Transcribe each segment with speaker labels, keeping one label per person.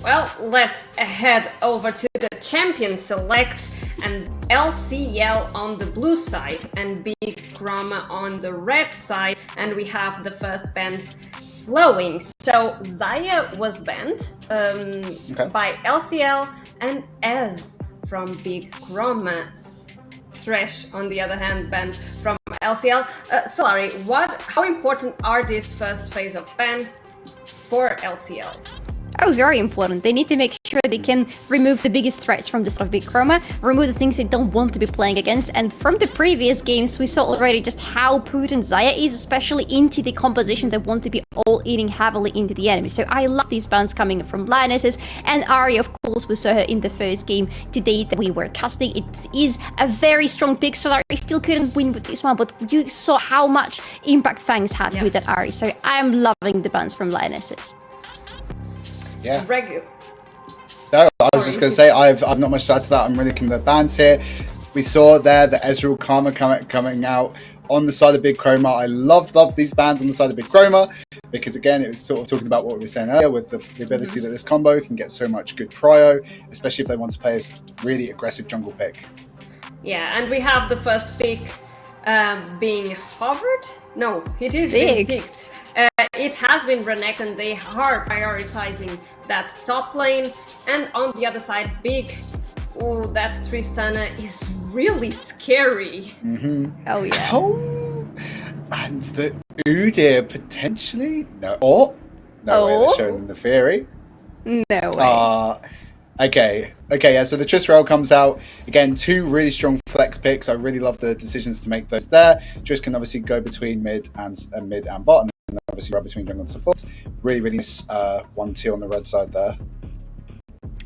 Speaker 1: Well, let's head over to the champion select, and LCL on the blue side and Big Chroma on the red side, and we have the first bans flowing. So Xayah was banned by LCL, and Ez from Big Chroma. Thresh, on the other hand, banned from LCL. Sorry, how important are these first phase of bans for LCL?
Speaker 2: Oh, very important. They need to make sure they can remove the biggest threats from the side of Big Chroma, remove the things they don't want to be playing against, and from the previous games we saw already just how potent Xayah is, especially into the composition that want to be all eating heavily into the enemy. So I love these bans coming from Lionesses, and Ahri, of course, we saw her in the first game today that we were casting. It is a very strong pick, so I still couldn't win with this one, but you saw how much impact Fangs had with that Ahri, so I am loving the bans from Lionesses.
Speaker 3: Yeah. No, I was just going to say, I've not much to add to that. I'm really looking at the bans here. We saw there the Ezreal Karma coming out on the side of Big Chroma. I love these bans on the side of Big Chroma because, again, it was sort of talking about what we were saying earlier with the ability that this combo can get so much good prio, especially if they want to play a really aggressive jungle pick.
Speaker 1: Yeah, and we have the first pick being hovered. No, it is being picked. It has been Renekton. They are prioritizing that top lane, and on the other side, Big. Oh, that Tristana is really scary.
Speaker 2: Oh yeah.
Speaker 3: Oh, and the Udyr potentially no. No way they're showing them the Fury.
Speaker 2: No way.
Speaker 3: Okay, yeah, so the Triss rail comes out. Again, two really strong flex picks. I really love the decisions to make those there. Triss can obviously go between mid and bot, and then obviously run between jungle and support. Really nice 1-2 on the red side there.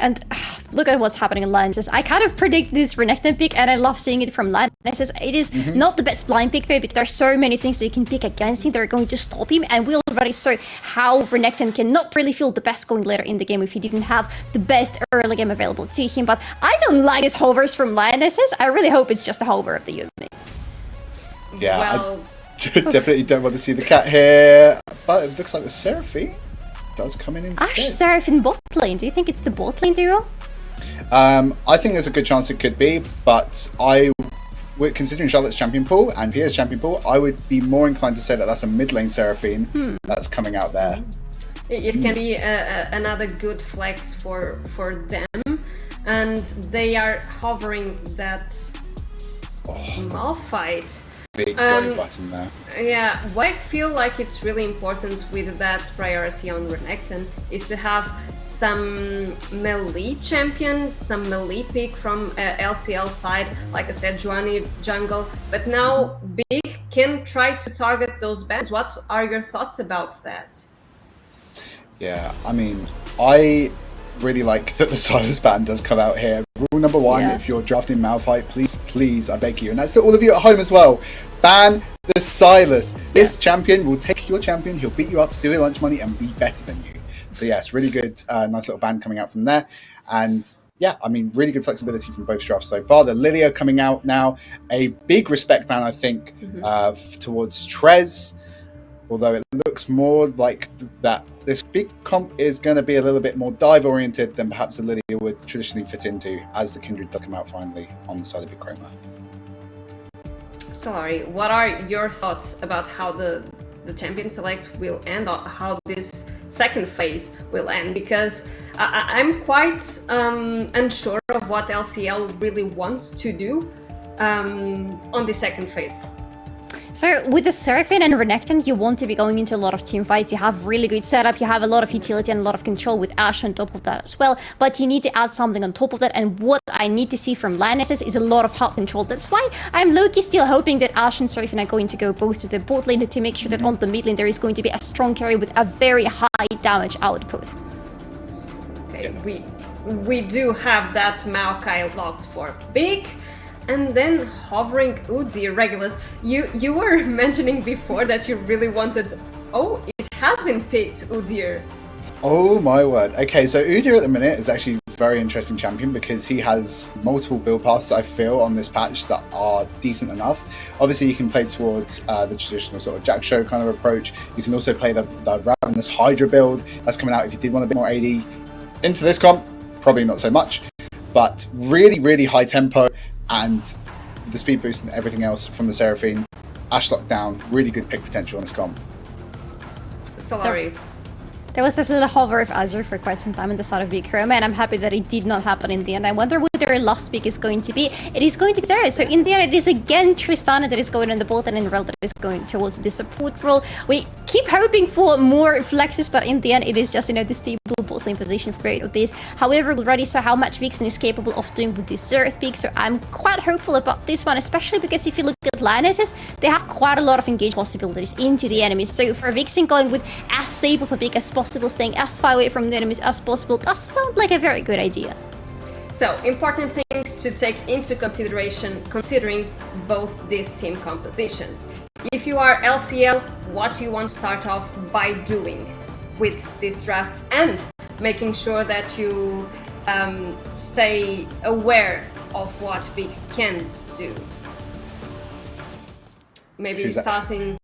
Speaker 2: And look at what's happening in Lionesses. I kind of predict this Renekton pick, and I love seeing it from Lionesses. It is not the best blind pick though, because there are so many things that you can pick against him that are going to stop him, and we already saw how Renekton can not really feel the best going later in the game if he didn't have the best early game available to him. But I don't like his hovers from Lionesses. I really hope it's just a hover of the Yumi.
Speaker 3: Yeah,
Speaker 1: well,
Speaker 3: I definitely don't want to see the cat here, but it looks like the Seraphine does come in instead.
Speaker 2: Ashe Seraphine bot lane. Do you think it's the bot lane duo?
Speaker 3: I think there's a good chance it could be, but considering Charlotte's champion pool and Pierre's champion pool, I would be more inclined to say that that's a mid lane Seraphine that's coming out there.
Speaker 1: It can be another good flex for them, and they are hovering that Malphite.
Speaker 3: Big go button there.
Speaker 1: Yeah, what I feel like it's really important with that priority on Renekton is to have some melee champion, some melee pick from LCL side, like I said, Juani jungle, but now Big can try to target those bans. What are your thoughts about that?
Speaker 3: Yeah, I mean, I really like that the Silas ban does come out here. Rule number one, if you're drafting Malphite, please, I beg you, and that's to all of you at home as well, ban the Silas. This champion will take your champion, he'll beat you up, steal your lunch money, and be better than you. So yeah, it's really good, nice little ban coming out from there. And yeah, I mean, really good flexibility from both drafts so far. The Lilia coming out now, a big respect ban, I think, towards Trez, although it looks more like that this big comp is going to be a little bit more dive oriented than perhaps the Lilia would traditionally fit into, as the Kindred does come out finally on the side of Big Chroma.
Speaker 1: Sorry, what are your thoughts about how the champion select will end, or how this second phase will end? Because I'm quite unsure of what LCL really wants to do on the second phase.
Speaker 2: So with the Seraphine and Renekton, you want to be going into a lot of team fights. You have really good setup, you have a lot of utility and a lot of control with Ashe on top of that as well. But you need to add something on top of that, and what I need to see from Lionesses is a lot of hard control. That's why I'm low-key still hoping that Ashe and Seraphine are going to go both to the bot lane to make sure that on the mid lane there is going to be a strong carry with a very high damage output.
Speaker 1: Okay, we do have that Maokai locked for Big. And then hovering Udyr Regulus. You were mentioning before that you really wanted. Oh, it has been picked, Udyr.
Speaker 3: Oh my word. Okay, so Udyr at the minute is actually a very interesting champion because he has multiple build paths, I feel, on this patch that are decent enough. Obviously, you can play towards the traditional sort of Jack Show kind of approach. You can also play the Ravenous Hydra build that's coming out if you did want a bit more AD. into this comp, probably not so much, but really high tempo and the speed boost and everything else from the Seraphine. Ashe lockdown, really good pick potential on this comp.
Speaker 1: Sorry.
Speaker 2: There was this little hover of Azure for quite some time in the side of Big Chroma, and I'm happy that it did not happen in the end. I wonder what their last pick is going to be. It is going to be Zara. So in the end, it is again Tristana that is going on the bot, and in Rel that is going towards the support role. We keep hoping for more flexes, but in the end, it is just, the stable bot lane position for both of these. However, we already saw how much Vixen is capable of doing with this Zerth pick, so I'm quite hopeful about this one, especially because if you look at Lionesses, they have quite a lot of engage possibilities into the enemies. So for Vixen going with as safe of a pick as possible, staying as far away from the enemies as possible, does sound like a very good idea.
Speaker 1: So, important things to take into consideration considering both these team compositions. If you are LCL, what you want to start off by doing with this draft, and making sure that you stay aware of what Big can do. Maybe starting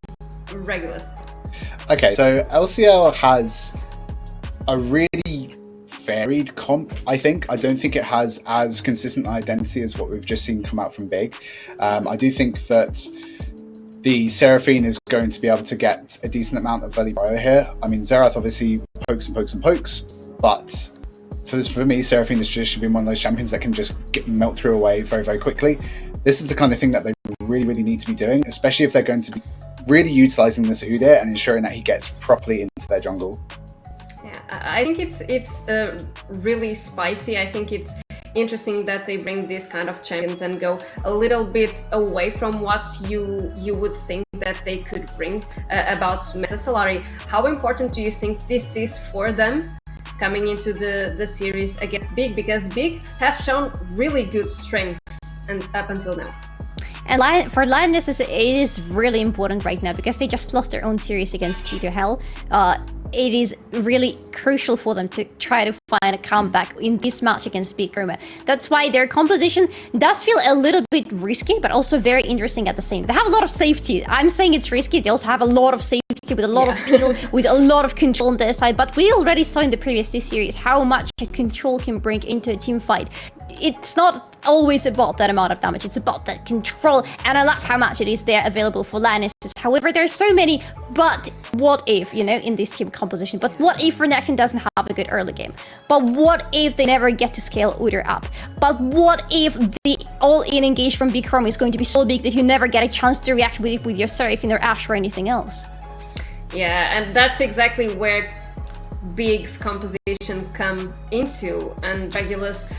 Speaker 1: Regulus.
Speaker 3: Okay, so LCL has a really varied comp, I think. I don't think it has as consistent identity as what we've just seen come out from Big. I do think that the Seraphine is going to be able to get a decent amount of early bio here. I mean, Xerath obviously pokes and pokes and pokes, but for me, Seraphine has traditionally been one of those champions that can just melt through away very quickly. This is the kind of thing that they really need to be doing, especially if they're going to be really utilizing this Udyr and ensuring that he gets properly into their jungle.
Speaker 1: I think it's really spicy. I think it's interesting that they bring these kind of champions and go a little bit away from what you would think that they could bring about Meta Solari. How important do you think this is for them coming into the series against Big? Because Big have shown really good strength and up until now.
Speaker 2: And for Lionesses, it is really important right now because they just lost their own series against Cheetah Hell. It is really crucial for them to try to find a comeback in this match against Big Chroma. That's why their composition does feel a little bit risky, but also very interesting at the same time. They have a lot of safety. I'm saying it's risky. They also have a lot of safety with a lot of peel, with a lot of control on their side. But we already saw in the previous two series how much control can bring into a team fight. It's not always about that amount of damage, it's about that control, and I love how much it is there available for Lionesses. However, there's so many but what if, in this team composition. But what if Renekton doesn't have a good early game? But what if they never get to scale Udyr up? But what if the all-in engage from Big Chroma is going to be so big that you never get a chance to react with it with your Seraphine or Ashe or anything else?
Speaker 1: Yeah, and that's exactly where Big's composition come into. And Regulus,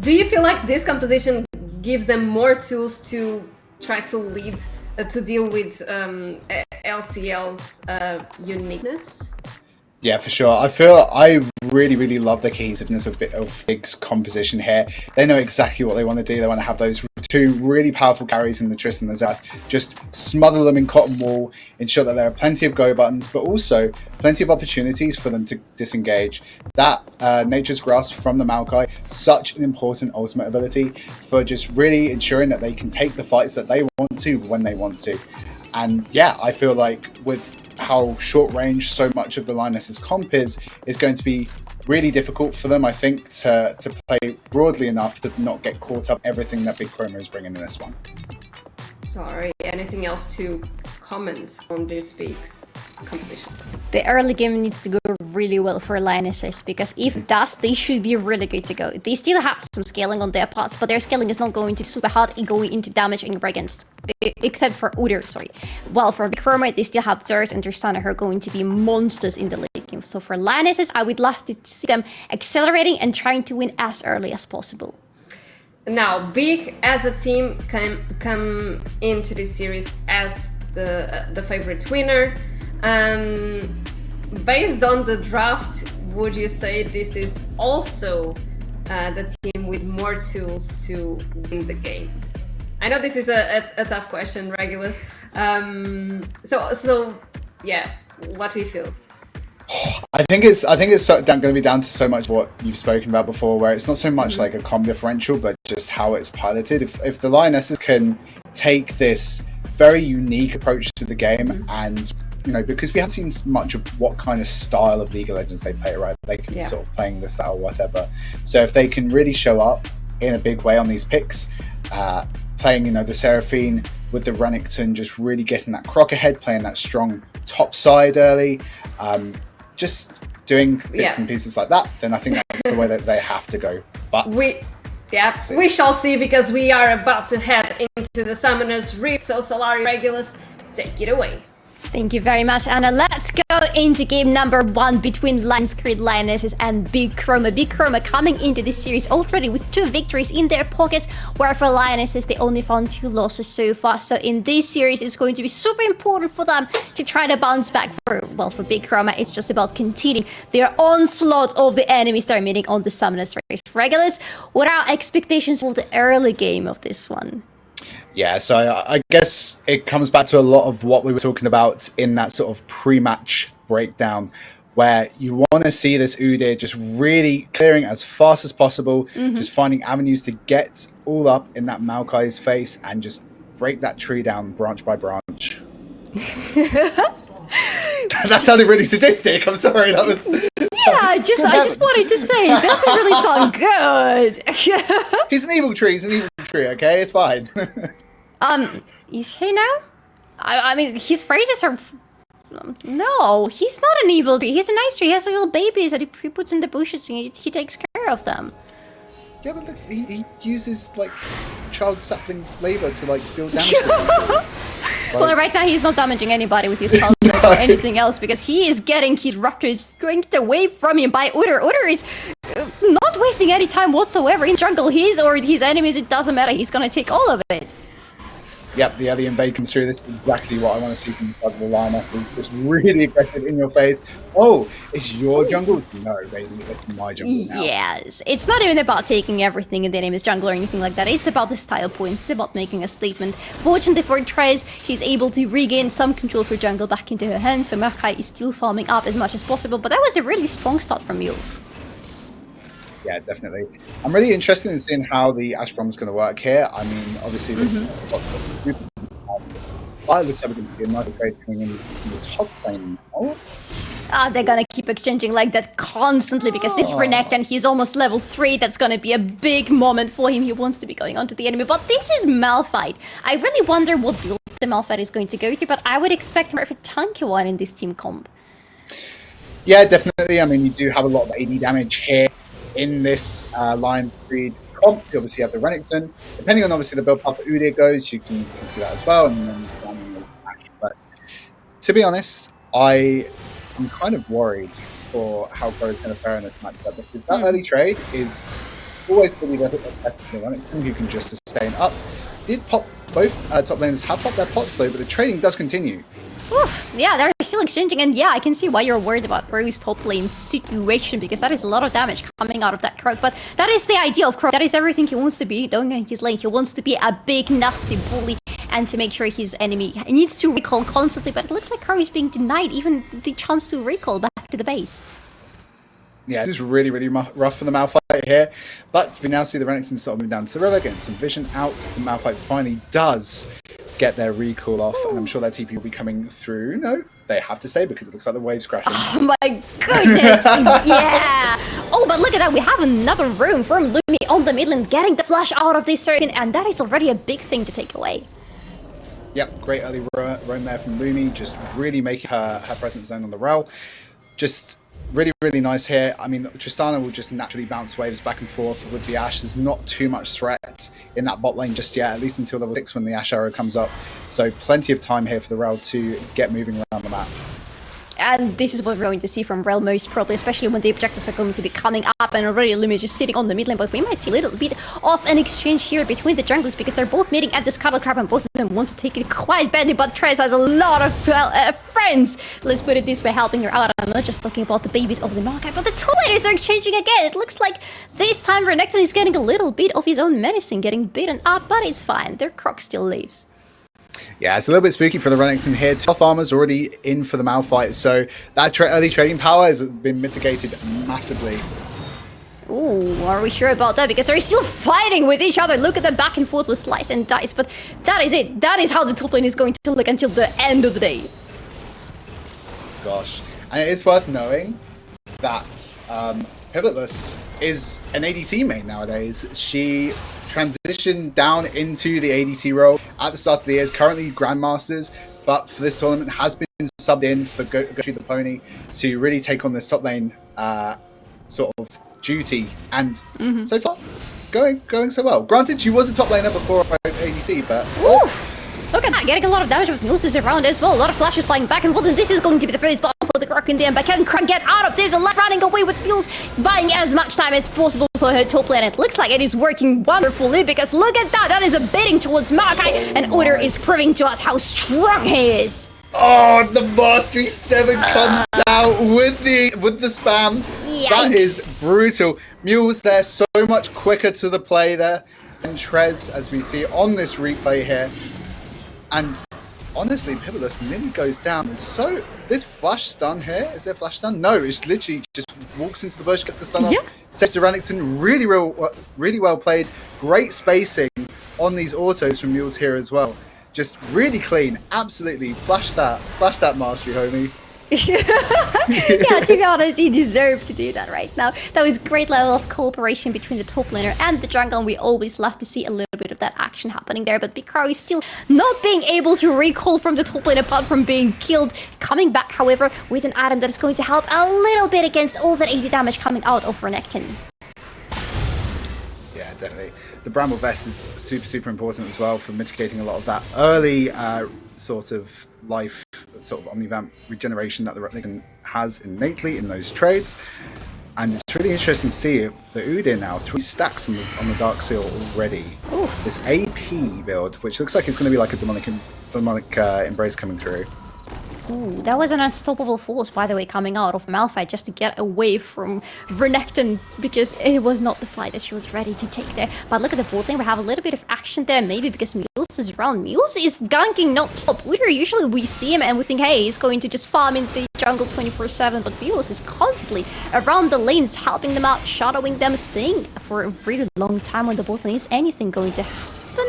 Speaker 1: do you feel like this composition gives them more tools to try to lead, to deal with LCL's uniqueness?
Speaker 3: Yeah, for sure. I really love the cohesiveness of Big's composition here. They know exactly what they want to do. They want to have those two really powerful carries in the Trist and the Xerath, just smother them in cotton wool, ensure that there are plenty of go buttons, but also plenty of opportunities for them to disengage. That Nature's Grasp from the Maokai, such an important ultimate ability for just really ensuring that they can take the fights that they want to when they want to. And yeah, I feel like with how short range so much of the Lionesses comp is going to be really difficult for them, I think, to play broadly enough to not get caught up in everything that Big Chroma is bringing in this one.
Speaker 1: Sorry, anything else to comment on this Big's composition?
Speaker 2: The early game needs to go really well for Lionesses, because if it does, they should be really good to go. They still have some scaling on their parts, but their scaling is not going to super hard in going into damage and against, except for Udyr, sorry. While for Big Chroma, they still have Xerath and Tristana who are going to be monsters in the late game. So for Lionesses, I would love to see them accelerating and trying to win as early as possible.
Speaker 1: Now, Big as a team come into this series as the favorite winner. Based on the draft, would you say this is also the team with more tools to win the game? I know this is a tough question, Regulus. So yeah, what do you feel?
Speaker 3: I think it's going to be down to so much what you've spoken about before, where it's not so much like a comp differential, but just how it's piloted. If the Lionesses can take this very unique approach to the game and you know, because we haven't seen much of what kind of style of League of Legends they play, right? They can sort of playing this style or whatever. So if they can really show up in a big way on these picks, playing, you know, the Seraphine with the Renekton, just really getting that Croc ahead, playing that strong top side early, just doing bits and pieces like that, then I think that's the way that they have to go. But
Speaker 1: we shall see, because we are about to head into the Summoner's Rift. So Solari Regulus, take it away.
Speaker 2: Thank you very much, Anna. Let's go into game number 1 between Lionscreed Lionesses and Big Chroma. Big Chroma coming into this series already with 2 victories in their pockets, where for Lionesses they only found 2 losses so far. So in this series, it's going to be super important for them to try to bounce back. For Big Chroma, it's just about continuing their onslaught of the enemies they're meeting on the Summoners Rift. Regulars, what are expectations for the early game of this one?
Speaker 3: Yeah, so I guess it comes back to a lot of what we were talking about in that sort of pre-match breakdown, where you want to see this Udyr just really clearing as fast as possible, just finding avenues to get all up in that Maokai's face and just break that tree down branch by branch. That sounded really sadistic. I'm sorry. That was...
Speaker 2: Yeah, I just wanted to say, it doesn't really sound good.
Speaker 3: He's an evil tree. He's an evil tree, okay? It's fine.
Speaker 2: Is he now? I mean, his phrases are... No, he's not an evil tree. He's a nice tree. He has little babies that he puts in the bushes and he takes care of them. Yeah,
Speaker 3: but look, he uses, like, child sapling labor to, like, deal damage to
Speaker 2: well, right now he's not damaging anybody with his child or anything else, because he is getting his raptors dranked away from him by Udyr. Udyr is not wasting any time whatsoever in jungle. His or his enemies, it doesn't matter. He's gonna take all of it.
Speaker 3: Yep, the early invade comes through. This is exactly what I want to see from the Lionesses. Just really aggressive in your face. Oh, it's your jungle? No, baby, it's my jungle now.
Speaker 2: Yes, it's not even about taking everything in the enemy's jungle or anything like that. It's about the style points. It's about making a statement. Fortunately for Trez, she's able to regain some control of her jungle back into her hands, so Maokai is still farming up as much as possible, but that was a really strong start from Mules.
Speaker 3: Yeah, definitely. I'm really interested in seeing how the Ash Bomb is going to work here. I mean, obviously, it looks like we're going to be another trade coming in the top lane now.
Speaker 2: They're gonna keep exchanging like that constantly, because this Renekton, he's almost level 3. That's gonna be a big moment for him. He wants to be going on to the enemy, but this is Malphite. I really wonder what build the Malphite is going to go to, but I would expect more of a tanky one in this team comp.
Speaker 3: Yeah, definitely. I mean, you do have a lot of AD damage here in this Lionscreed comp. You obviously have the Renekton. Depending on obviously the build path that Udyr goes, you can see that as well. And then but to be honest, I am kind of worried for how Crow is going to fare in this matchup, because that early trade is always going to be the best Renekton who can just sustain up. Did pop both top laners have popped their pots though, but the trading does continue.
Speaker 2: Oof, yeah, they're still exchanging, and yeah, I can see why you're worried about Crow's top lane situation, because that is a lot of damage coming out of that Crow. But that is the idea of Crow. That is everything he wants to be doing in his lane. He wants to be a big, nasty bully, and to make sure his enemy needs to recall constantly. But it looks like Crow is being denied even the chance to recall back to the base.
Speaker 3: Yeah, this is really, really rough for the Malphite here. But we now see the Renekton sort of moving down to the river, getting some vision out. The Malphite finally does get their recall off, and I'm sure their TP will be coming through. No, they have to stay because it looks like the wave's crashing.
Speaker 2: Oh my goodness, yeah! Oh, but look at that, we have another room from Lumi on the mid lane, getting the flash out of this circuit, and that is already a big thing to take away.
Speaker 3: Yep, great early roam there from Lumi, just really making her presence known on the rel. Just really, really nice here. I mean, Tristana will just naturally bounce waves back and forth with the Ashe. There's not too much threat in that bot lane just yet, at least until level 6 when the Ashe arrow comes up. So plenty of time here for the rel to get moving around the map.
Speaker 2: And this is what we're going to see from Rel most probably, especially when the objectives are going to be coming up, and already Lumi is just sitting on the mid lane. But we might see a little bit of an exchange here between the junglers, because they're both meeting at the Scuttle Crab, and both of them want to take it quite badly. But Trez has a lot of friends, let's put it this way, helping her out. I'm not just talking about the babies of the Maokai, but the two ladies are exchanging again. It looks like this time Renekton is getting a little bit of his own medicine, getting beaten up, but it's fine. Their Croc still lives.
Speaker 3: Yeah, it's a little bit spooky for the Renekton here. Tough armor's already in for the Malphite, so that early trading power has been mitigated massively.
Speaker 2: Ooh, are we sure about that? Because they're still fighting with each other. Look at them back and forth with slice and dice. But that is it. That is how the top lane is going to look until the end of the day.
Speaker 3: gosh. And it is worth knowing that Pivotless is an ADC main nowadays. She transitioned down into the ADC role at the start of the year, is currently Grandmasters, but for this tournament has been subbed in for Goshi the Pony to really take on this top lane sort of duty, and so far going so well. Granted, she was a top laner before ADC, but
Speaker 2: Look at that, getting a lot of damage with Nils's around as well. A lot of flashes flying back and forth, and this is going to be the first bomb for the Kraken there. But can Krak get out of this? Running away with Mules, buying as much time as possible for her top lane. It looks like it is working wonderfully, because look at that. That is a bidding towards Maokai, and Udyr is proving to us how strong he is.
Speaker 3: Oh, the Mastery 7 comes out with the spam.
Speaker 2: Yikes.
Speaker 3: That is brutal. Mules there so much quicker to the play there than Trez, as we see on this replay here. And honestly, Pivotless nearly goes down. So this flash stun here, is there flash stun? No, it's literally just walks into the bush, gets the stun off, saves to Renekton. Really well played. Great spacing on these autos from Mules here as well. Just really clean, absolutely. Flash that mastery, homie.
Speaker 2: Yeah, to be honest, you deserve to do that right now. That was great level of cooperation between the top laner and the jungle, and we always love to see a little bit of that action happening there. But Big Crow is still not being able to recall from the top lane apart from being killed. Coming back, however, with an item that is going to help a little bit against all that 80 damage coming out of Renekton.
Speaker 3: Yeah, definitely. The Bramble Vest is super important as well for mitigating a lot of that early sort of life, sort of Omnivamp regeneration that the Renekton has innately in those trades. And it's really interesting to see the Udyr now 3 stacks on the Dark Seal already. Ooh. This AP build, which looks like it's going to be like a demonic embrace coming through.
Speaker 2: Ooh, that was an unstoppable force, by the way, coming out of Malphite just to get away from Renekton, because it was not the fight that she was ready to take there. But look at the bot lane, we have a little bit of action there, maybe because Mules is around. Mules is ganking non-stop. Usually we see him and we think, hey, he's going to just farm in the jungle 24/7, but Mules is constantly around the lanes, helping them out, shadowing them, staying for a really long time on the bot lane. Is anything going to happen?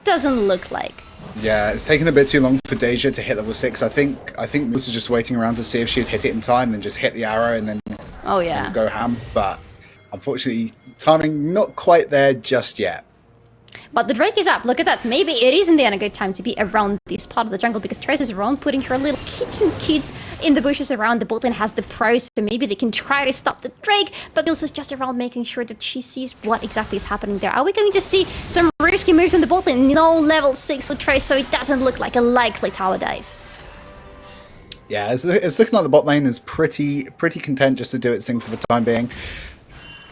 Speaker 2: Doesn't look like.
Speaker 3: Yeah, it's taken a bit too long for Deja to hit level 6. I think Mules was just waiting around to see if she'd hit it in time, then just hit the arrow and then go ham. But unfortunately, timing not quite there just yet.
Speaker 2: But the Drake is up. Look at that. Maybe it isn't a good time to be around this part of the jungle, because Trez is around, putting her little kitten kids in the bushes around. The bot lane has the pros, so maybe they can try to stop the Drake. But Mills is just around making sure that she sees what exactly is happening there. Are we going to see some risky moves on the bot lane? No level 6 with Trez, so it doesn't look like a likely tower dive.
Speaker 3: Yeah, it's looking like the bot lane is pretty content just to do its thing for the time being.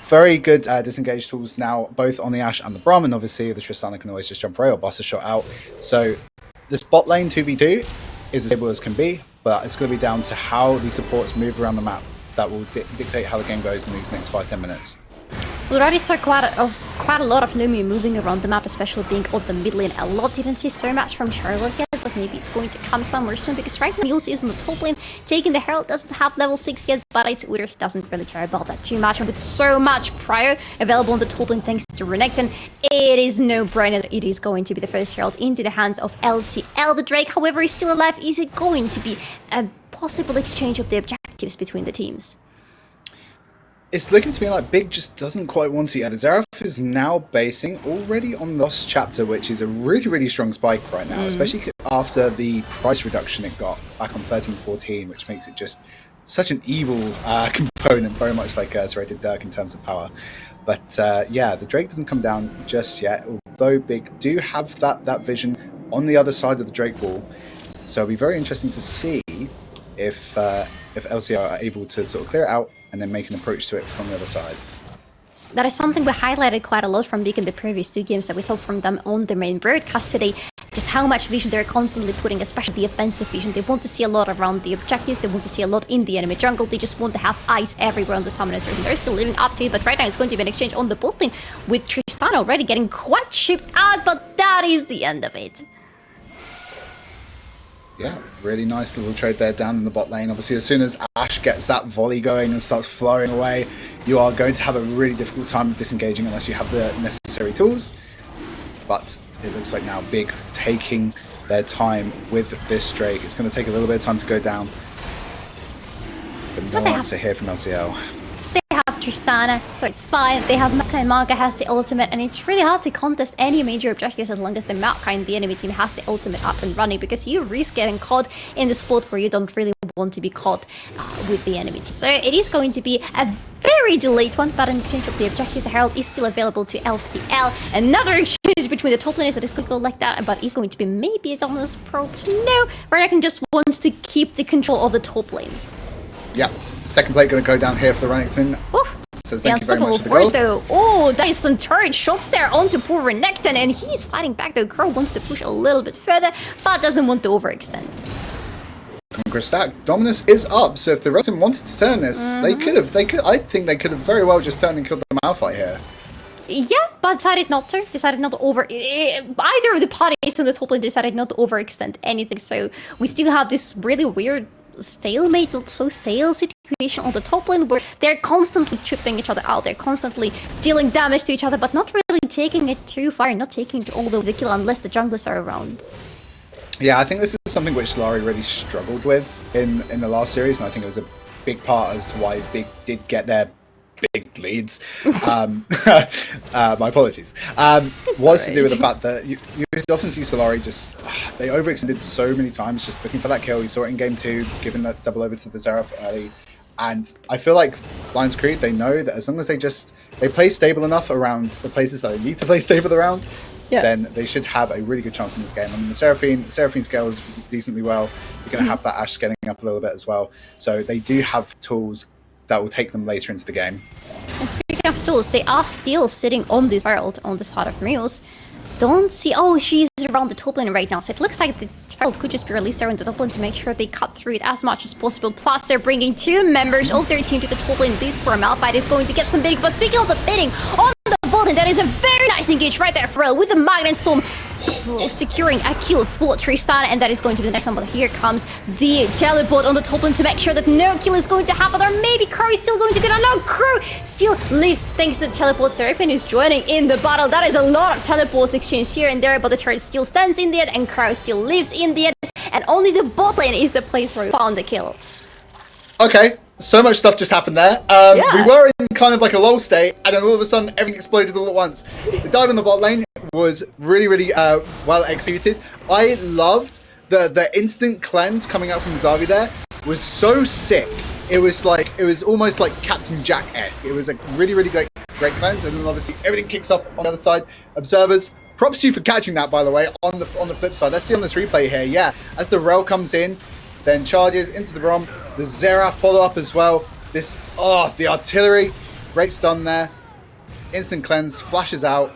Speaker 3: Very good disengage tools now, both on the Ashe and the Braum, and obviously the Tristana can always just jump away or bust a shot out. So this bot lane 2v2 is as stable as can be, but it's going to be down to how the supports move around the map that will dictate how the game goes in these next 5-10 minutes.
Speaker 2: We already saw quite a lot of Lumi moving around the map, especially being on the mid lane a lot. Didn't see so much from Charlotte yet, but maybe it's going to come somewhere soon, because right now Mules is on the top lane, taking the Herald, doesn't have level 6 yet, but it's Udyr, he doesn't really care about that too much, and with so much prior available on the top lane thanks to Renekton, it is no brainer that it is going to be the first Herald into the hands of LCL. The Drake, however, is still alive. Is it going to be a possible exchange of the objectives between the teams?
Speaker 3: It's looking to me like Big just doesn't quite want it yet. Xerath is now basing already on Lost Chapter, which is a really strong spike right now, especially after the price reduction it got back on 13-14, which makes it just such an evil component, very much like Serrated Dirk in terms of power. But yeah, the Drake doesn't come down just yet, although Big do have that vision on the other side of the Drake wall. So it'll be very interesting to see if LCR are able to sort of clear it out and then make an approach to it from the other side.
Speaker 2: That is something we highlighted quite a lot from Big in the previous 2 games that we saw from them on the main broadcast today. Just how much vision they're constantly putting, especially the offensive vision. They want to see a lot around the objectives, they want to see a lot in the enemy jungle, they just want to have eyes everywhere on the summoners. They're still living up to it, but right now it's going to be an exchange on the bot lane with Tristana already getting quite shipped out, but that is the end of it.
Speaker 3: Yeah, really nice little trade there down in the bot lane. Obviously, as soon as Ashe gets that volley going and starts flowing away, you are going to have a really difficult time disengaging unless you have the necessary tools. But it looks like now Big taking their time with this Drake. It's going to take a little bit of time to go down. No answer here from LCL.
Speaker 2: They have Tristana, so it's fine. They have Maokai, and Maokai has the ultimate, and it's really hard to contest any major objectives as long as the Maokai and the enemy team has the ultimate up and running, because you risk getting caught in the spot where you don't really want to be caught with the enemy team. So it is going to be a very delayed one, but in exchange of the objectives, the Herald is still available to LCL. Another exchange between the top laners that is going to go like that, but is going to be maybe a Dominus probe. No, Renekton just wants to keep the control of the top lane.
Speaker 3: Yeah, second plate going to go down here for the Renekton.
Speaker 2: Oof.
Speaker 3: Says
Speaker 2: The
Speaker 3: thank you very
Speaker 2: unstoppable
Speaker 3: much for the
Speaker 2: force
Speaker 3: gold.
Speaker 2: though. Oh, that is some turret shots there onto poor Renekton, and he's fighting back though. Crow wants to push a little bit further, but doesn't want to overextend.
Speaker 3: Conquer stack. Dominus is up, so if the Renekton wanted to turn this, they could have. I think they could have very well just turned and killed the Malphite here.
Speaker 2: Yeah, but decided not to. Decided not to either of the parties in the top lane decided not to overextend anything. So we still have this really weird stalemate, not so stale situation on the top lane where they're constantly chipping each other out. They're constantly dealing damage to each other, but not really taking it too far, not taking it all the way to the kill unless the junglers are around.
Speaker 3: Yeah, I think this is something which Solari really struggled with in the last series, and I think it was a big part as to why Big did get their big leads. My apologies. Was to do with the fact that you often see Solari just they overextended so many times just looking for that kill. You saw it in game 2, giving that double over to the Xerath early. And I feel like Lionscreed, they know that as long as they play stable enough around the places that they need to play stable around, then they should have a really good chance in this game. I mean, the Seraphine scales decently well. You're going to have that Ashe scaling up a little bit as well. So they do have tools that will take them later into the game.
Speaker 2: And speaking of tools, they are still sitting on this Herald on the side of Muse. Don't see... Oh, she's around the top lane right now, so it looks like the Herald could just be released there in the top lane to make sure they cut through it as much as possible. Plus, they're bringing 2 members of their team to the top lane. This poor Malphite is going to get some bidding. But speaking of the bidding, on the bot lane, that is a very nice engage right there for Elle with the Magnet Storm securing a kill for Tristana, and that is going to be the next one. But here comes the teleport on the top lane to make sure that no kill is going to happen, or maybe Crow is still going to get on. No, Crow still lives thanks to the teleport. Seraphine is joining in the battle. That is a lot of teleports exchanged here and there, but the turret still stands in the end, and Crow still lives in the end, and only the bot lane is the place where we found the kill.
Speaker 3: Okay, so much stuff just happened there. We were in kind of like a lull state, and then all of a sudden everything exploded all at once. The dive in the bot lane was really, really well executed. I loved the instant cleanse coming out from Xavi there. Was so sick. It was almost like Captain Jack-esque. It was a really, really great cleanse, and then obviously everything kicks off on the other side. Observers, props to you for catching that, by the way. On the flip side, let's see on this replay here. Yeah, as the Rel comes in, then charges into the Brom. The Xerath follow up as well. The artillery, great stun there. Instant cleanse, flashes out,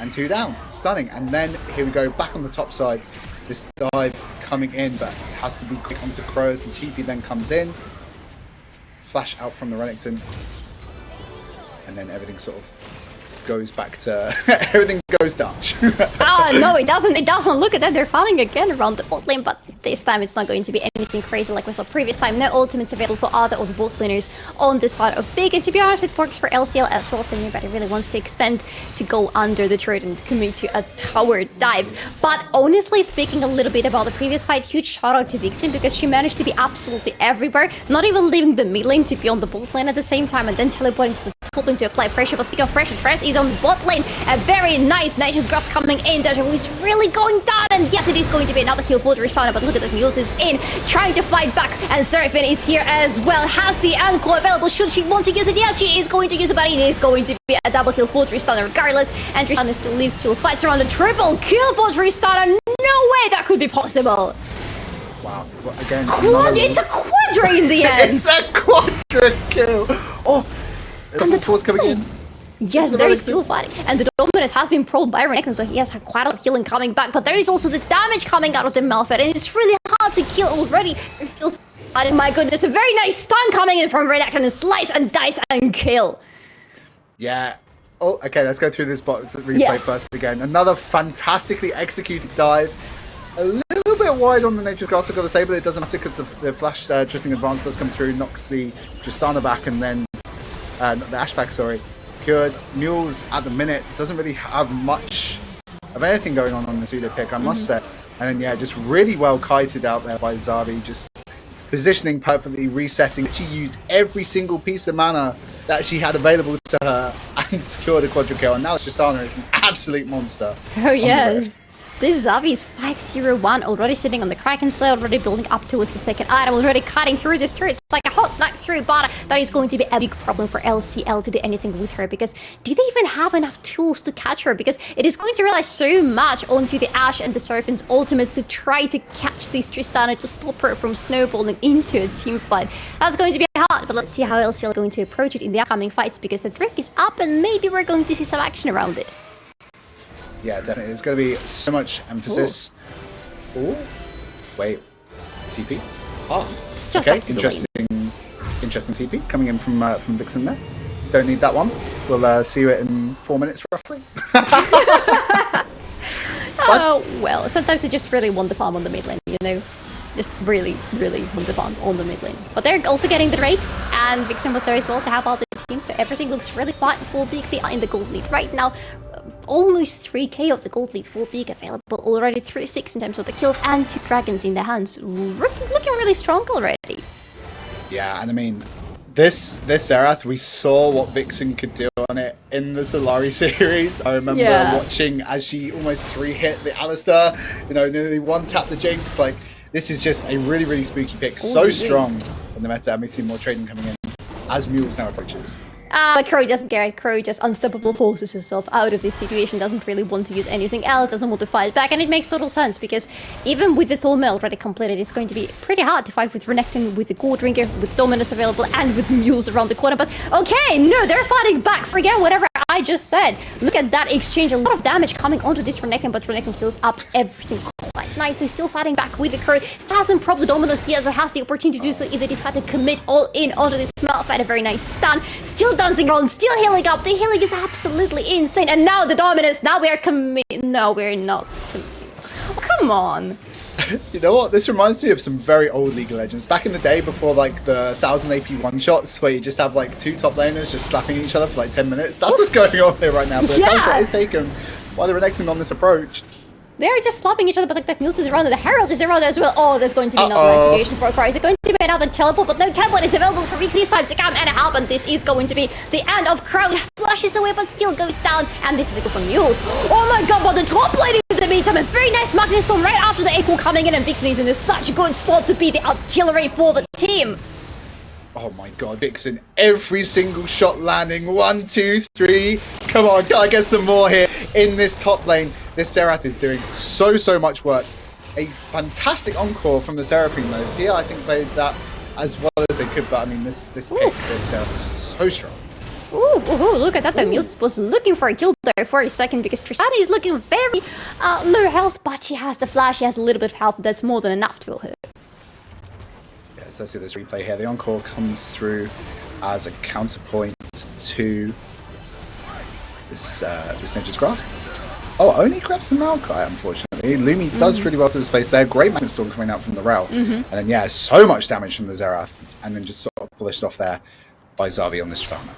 Speaker 3: and 2 down. Stunning. And then here we go, back on the top side. This dive coming in, but it has to be quick onto Crow as the TP then comes in. Flash out from the Renekton. And then everything sort of goes back to everything goes Dutch.
Speaker 2: No, it doesn't. It doesn't. Look at that. They're fighting again around the bot lane, but this time it's not going to be anything crazy like we saw previous time. No ultimates available for either of the bot laners on the side of Big, and to be honest, it works for LCL as well. So nobody really wants to extend to go under the turret and commit to a tower dive. But honestly, speaking a little bit about the previous fight, huge shout out to Vixen, because she managed to be absolutely everywhere, not even leaving the mid lane to be on the bot lane at the same time, and then teleporting to the top lane to apply pressure. But speaking of pressure, Tres is on the bot lane. A very nice Nature's Grass coming in. That is really going down, and yes, it is going to be another kill for Tristana, but look at that, Muse is in, trying to fight back, and Seraphine is here as well. Has the Encore available? Should she want to use it? Yes, she is going to use it, but it is going to be a double kill for Tristana regardless, and Tristana still lives, still fights around. A triple kill for Tristana. No way that could be possible.
Speaker 3: Wow. Again,
Speaker 2: it's a quadra in the end.
Speaker 3: It's a quadra kill. Oh, and the towards coming in.
Speaker 2: Yes, there is still fighting, and the Dominus has been probed by Renekton, so he has had quite a lot of healing coming back, but there is also the damage coming out of the Malphite, and it's really hard to kill already. There's still fighting. My goodness, a very nice stun coming in from Renekton, and slice and dice and kill.
Speaker 3: Yeah. Oh, okay, let's go through this replay first again. Another fantastically executed dive. A little bit wide on the Nature's Grass, I've got to say, but it doesn't matter because the flash Twisting Advance does come through, knocks the Tristana back, and then the Ashe back, sorry. Good. Mules at the minute doesn't really have much of anything going on the pseudo pick, I must say. And then, yeah, just really well kited out there by Xavi. Just positioning perfectly, resetting. She used every single piece of mana that she had available to her and secured a quadra kill. And now Tristana is an absolute monster.
Speaker 2: Oh yeah. This Xavi is 5-0-1, already sitting on the Kraken Slayer, already building up towards the second item, already cutting through this turret. It's like a hot knife through bottom. That is going to be a big problem for LCL to do anything with her, because do they even have enough tools to catch her? Because it is going to rely so much onto the Ashe and the Seraphim's ultimates to try to catch this Tristana to stop her from snowballing into a team fight. That's going to be hard, but let's see how LCL are going to approach it in the upcoming fights, because the Drake is up and maybe we're going to see some action around it.
Speaker 3: Yeah, definitely. There's going to be so much emphasis. Ooh. Wait. TP? Oh.
Speaker 2: Just
Speaker 3: okay,
Speaker 2: back to the lane.
Speaker 3: Interesting TP coming in from Vixen there. Don't need that one. We'll see you in 4 minutes roughly.
Speaker 2: Oh, well, sometimes I just really want the farm on the mid lane, you know? Just really, really want the farm on the mid lane. But they're also getting the Drake, and Vixen was there as well to help out the team, so everything looks really fine for Big. They are in the gold lead right now. Almost 3k of the gold lead for Big available already, 3-6 in terms of the kills, and 2 dragons in their hands. Looking really strong already.
Speaker 3: Yeah, and I mean, this Xerath, we saw what Vixen could do on it in the Solari series. I remember watching as she almost 3-hit the Alistar, you know, nearly 1-tap the Jinx. Like, this is just a really, really spooky pick. So strong in the meta, and we see more trading coming in as Mules now approaches.
Speaker 2: But Crow doesn't care. Crow just unstoppable forces herself out of this situation, doesn't really want to use anything else, doesn't want to fight back, and it makes total sense, because even with the Thornmail already completed, it's going to be pretty hard to fight with Renekton, with the Gold Drinker, with Dominus available, and with Mules around the corner. But okay, no, they're fighting back. Forget whatever I just said. Look at that exchange. A lot of damage coming onto this Renekton, but Renekton heals up everything quite nicely. Still fighting back with the Crow. Still hasn't propped the Dominus here, so has the opportunity to do so if they decide to commit all in onto this Malphite. A very nice stun. Still dancing around, still healing up. The healing is absolutely insane. And now the Dominus. Now we are No, we're not. Oh, come on.
Speaker 3: You know what? This reminds me of some very old League of Legends. Back in the day, before like the 1000 AP one-shots, where you just have like 2 top laners just slapping each other for like 10 minutes. That's what's going on here right now. But the time shot is taken by the Renekton on this approach.
Speaker 2: They're just slapping each other, but like the Mules is around and the Herald is around as well. Oh, there's going to be another nice situation for a Cry. Is it going to be another teleport? But no teleport is available for Vixie's time to come and help, and this is going to be the end of Crow. Flushes away, but still goes down, and this is a good for Mules. Oh my god, but the top lane in the meantime, a very nice Magnet Storm right after the Echo coming in, and Vixen is in such a good spot to be the artillery for the team.
Speaker 3: Oh my god, Vixen, every single shot landing. 1, 2, 3. Come on, can I get some more here in this top lane? This Xerath is doing so much work. A fantastic encore from the Seraphim though. Here I think played that as well as they could, but I mean this pick, this Seraphim is so strong.
Speaker 2: Ooh, look at that. The Muse was looking for a kill there for a second, because Tristana is looking very low health, but she has the flash, she has a little bit of health. That's more than enough to kill her.
Speaker 3: So let's see this replay here. The encore comes through as a counterpoint to this Nature's Grasp. Oh, only grabs the Maokai, unfortunately. Lumi does really well to the space there. Great Magnet Storm coming out from the Rel. And then, yeah, so much damage from the Xerath. And then just sort of polished off there by Xavi on this Tristana.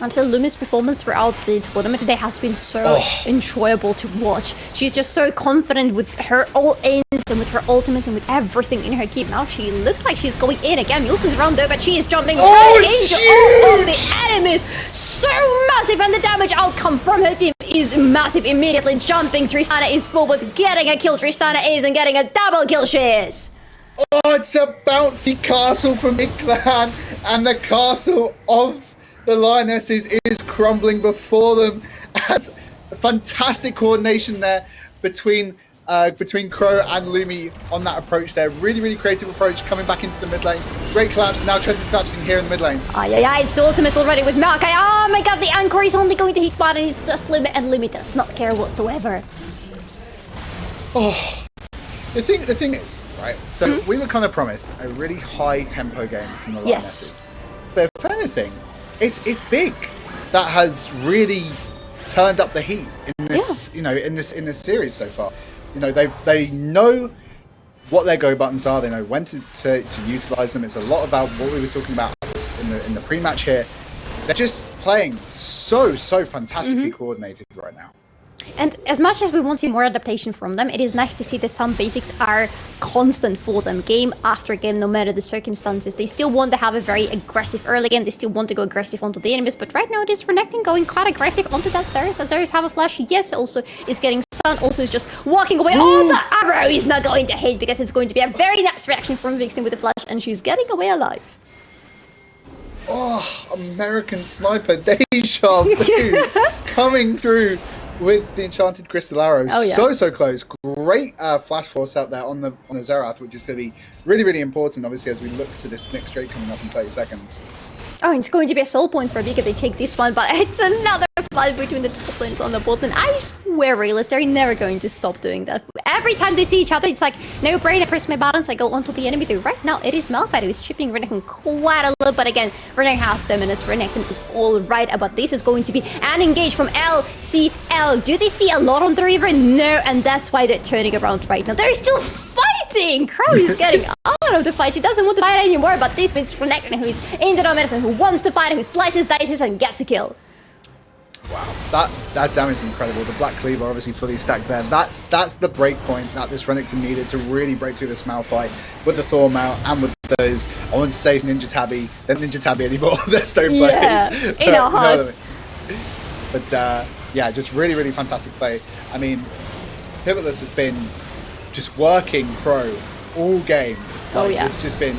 Speaker 2: Until Lumi's performance throughout the tournament today has been so enjoyable to watch. She's just so confident with her all-ins and with her ultimates and with everything in her kit. Now she looks like she's going in again. Mules is around though, but she is jumping into all of the enemies. So massive, and the damage outcome from her team is massive. Immediately jumping, Tristana is forward, getting a kill. Tristana is and getting a double kill. She is.
Speaker 3: Oh, it's a bouncy castle from Big Clan, and the castle of the Lionesses is crumbling before them. As fantastic coordination there between Crow and Lumi on that approach there. Really creative approach coming back into the mid lane. Great collapse. Now Tress is collapsing here in the mid lane.
Speaker 2: It's Ultimus already with Maokai. Oh my god, the anchor is only going to hit one, and it's just Limit, and Limit does not care whatsoever.
Speaker 3: Oh, the thing is, right, so we were kind of promised a really high tempo game from the Lionesses. But if anything, it's Big that has really turned up the heat in this, in this series so far. You know, they know what their go buttons are. They know when to utilize them. It's a lot about what we were talking about in the pre-match here. They're just playing so fantastically coordinated right now.
Speaker 2: And as much as we want to see more adaptation from them, it is nice to see that some basics are constant for them, game after game, no matter the circumstances. They still want to have a very aggressive early game, they still want to go aggressive onto the enemies, but right now it is Renekton going quite aggressive onto that Xerath. Does Xerath have a flash? Yes, also is getting stunned, also is just walking away. Oh, the arrow is not going to hit because it's going to be a very nice reaction from Vixen with the flash, and she's getting away alive.
Speaker 3: Oh, American Sniper Deja Vu coming through with the Enchanted Crystal Arrow.
Speaker 2: Oh, yeah.
Speaker 3: So close. Great flash force out there on the Xerath, which is going to be really important, obviously, as we look to this next straight coming up in 30 seconds.
Speaker 2: Oh, it's going to be a soul point for Big if they take this one, but it's another fight between the top lanes on the bot lane. I swear, Realists, they're never going to stop doing that. Every time they see each other, it's like, no brain, I press my buttons, I go onto the enemy. Though right now, it is Malphite who is chipping Renekton quite a little, but again, Renekton has dominance. Renekton is all right about this. Is going to be an engage from LCL. Do they see a lot on the river? No, and that's why they're turning around right now. They're still fighting! Crow is getting out of the fight. She doesn't want to fight anymore, but this is Renekton who is in the dominance and who wants to fight, who slices, dices, and gets a kill.
Speaker 3: Wow, that damage is incredible. The Black Cleaver obviously fully stacked there. That's the break point that this Renekton needed to really break through this Malphite with the Thorn Mount and with those, I want to say Ninja Tabby, they're Ninja Tabby anymore, they're Stone players.
Speaker 2: Yeah, in our heart.
Speaker 3: But yeah, just really fantastic play. I mean, Pivotless has been just working pro all game. Like,
Speaker 2: oh yeah.
Speaker 3: It's just been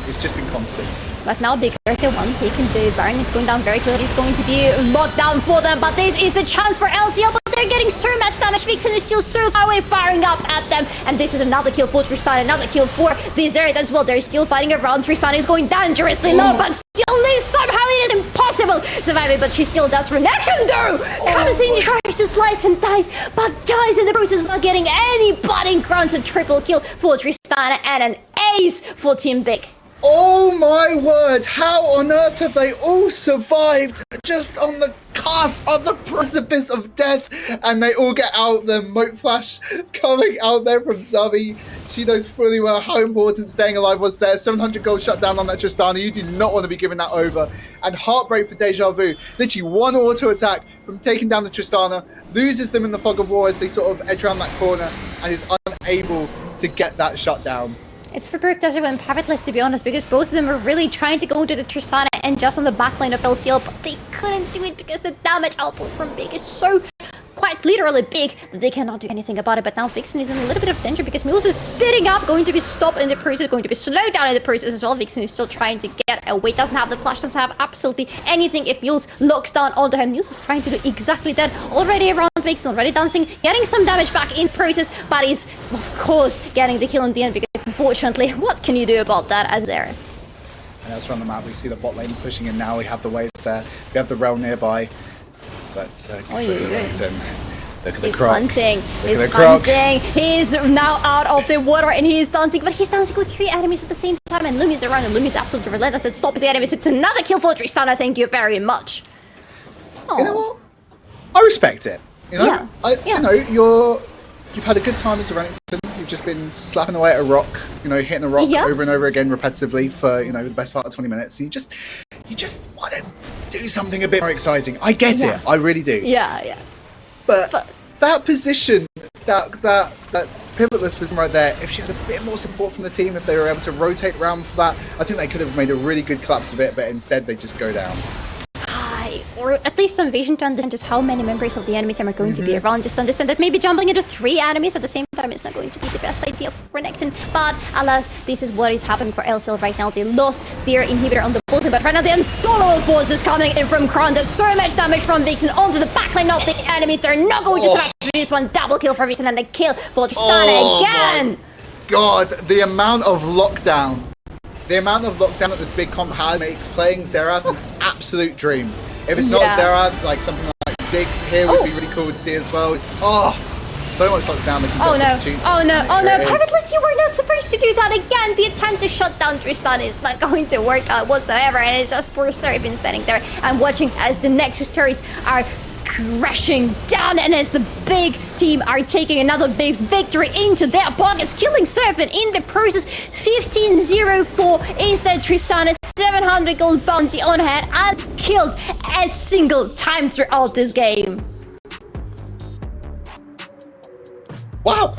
Speaker 3: constant.
Speaker 2: But now Big Earth, the one taken, the Baron is going down very clearly. It's going to be locked down for them, but this is the chance for LCL, but they're getting so much damage. Vixen is still so far away, firing up at them, and this is another kill for Tristana, another kill for the Xerath as well. They're still fighting around. Tristana is going dangerously low, but still lives. Somehow it is impossible to survive it, but she still does. Renekton though comes in, tries to slice and dice, but dies in the process without getting anybody. Grants a triple kill for Tristana and an ace for Team Big.
Speaker 3: Oh my word, how on earth have they all survived just on the cusp of the precipice of death? And they all get out, the Moat Flash coming out there from Zabi. She knows fully well how important staying alive was there. 700 gold shut down on that Tristana. You do not want to be giving that over. And Heartbreak for Deja Vu. Literally one auto attack from taking down the Tristana, loses them in the fog of war as they sort of edge around that corner and is unable to get that shut down.
Speaker 2: It's for both Deja Vu and Pavitless, to be honest, because both of them were really trying to go into the Tristana and just on the backline of LCL, but they couldn't do it because the damage output from Big is so quite literally big that they cannot do anything about it. But now Vixen is in a little bit of danger because Mules is speeding up, going to be stopped in the process, going to be slowed down in the process as well. Vixen is still trying to get away, doesn't have the flash, doesn't have absolutely anything if Mules locks down onto him. Mules is trying to do exactly that, already around Vixen, already dancing, getting some damage back in process, but he's of course getting the kill in the end because unfortunately, what can you do about that as Xerath?
Speaker 3: And that's on the map. We see the bot lane pushing in now. We have the wave there. We have the realm nearby. But look at the
Speaker 2: He's
Speaker 3: croc.
Speaker 2: hunting. He's hunting. He's now out of the water and he's dancing, but he's dancing with 3 enemies at the same time. And Lumi's around, and Lumi's absolutely relentless at stopping the enemies. It's another kill for Tristana. Thank you very much. Aww.
Speaker 3: You know what? I respect it. You know,
Speaker 2: yeah.
Speaker 3: You know, you've had a good time as a Renekton. You've just been slapping away at a rock. You know, hitting a rock over and over again repetitively for the best part of 20 minutes. You just want to do something a bit more exciting. I get it. I really do.
Speaker 2: Yeah.
Speaker 3: But that position, that Pivotless was right there. If she had a bit more support from the team, if they were able to rotate around for that, I think they could have made a really good collapse of it. But instead, they just go down.
Speaker 2: Or at least some vision to understand just how many members of the enemy team are going to be around. Just understand that maybe jumping into 3 enemies at the same time is not going to be the best idea for Renekton. But alas, this is what is happening for LCL right now. They lost their inhibitor on the bottom, but right now the unstoppable force is coming in from Kron. There's so much damage from Vixen onto the backline of the enemies. They're not going to survive this one. Double kill for Vixen and a kill for Tristana again.
Speaker 3: God, the amount of lockdown. The amount of lockdown that this big comp had makes playing Xerath an absolute dream. If it's not Xerath, like something like Ziggs here would be really cool to see as well. It's, so much lockdown.
Speaker 2: Oh no, Pavitless, you were not supposed to do that again. The attempt to shut down Tristana is not going to work out whatsoever, and it's just poor Seraphine standing there and watching as the Nexus turrets are crashing down, and as the big team are taking another big victory into their pockets, killing Seraphine in the process. 15-0-4 instead. Tristana 700 gold bounty on head and killed a single time throughout this game.
Speaker 3: Wow,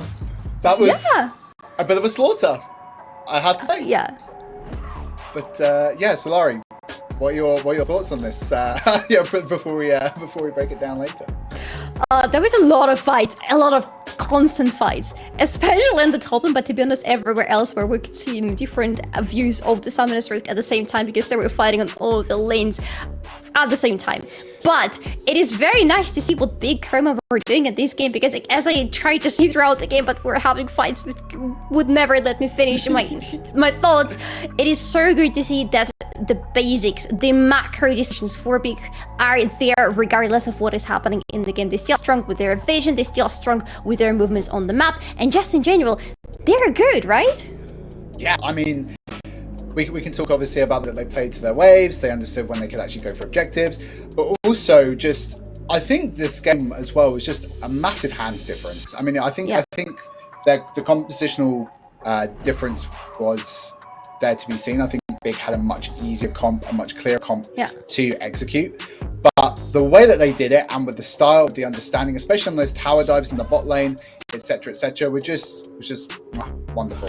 Speaker 3: that was
Speaker 2: Yeah.
Speaker 3: a bit of a slaughter, I have to say.
Speaker 2: Yeah.
Speaker 3: But yeah, Solari, what are your thoughts on this? Yeah, before we break it down later.
Speaker 2: There was a lot of fights, a lot of constant fights, especially in the top lane, but to be honest, everywhere else where we could see different views of the Summoners Rift at the same time because they were fighting on all the lanes at the same time. But it is very nice to see what big Chroma were doing in this game because as I tried to see throughout the game, but we're having fights that would never let me finish my thoughts. It is so good to see that the basics, the macro decisions for big are there regardless of what is happening in the game. They're still strong with their vision, they're still strong with their movements on the map, and just in general, they're good, right?
Speaker 3: Yeah, I mean, we can talk obviously about that they played to their waves, they understood when they could actually go for objectives, but also just, I think this game as well was just a massive hands difference. I mean, I think that the compositional difference was there to be seen. I think Big had a much easier comp, a much clearer comp to execute. But the way that they did it, and with the style, the understanding, especially on those tower dives in the bot lane, etc., was just wonderful.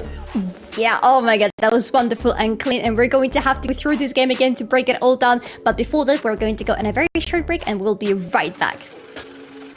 Speaker 2: Yeah, oh my god, that was wonderful and clean, and we're going to have to go through this game again to break it all down. But before that, we're going to go on a very short break, and we'll be right back.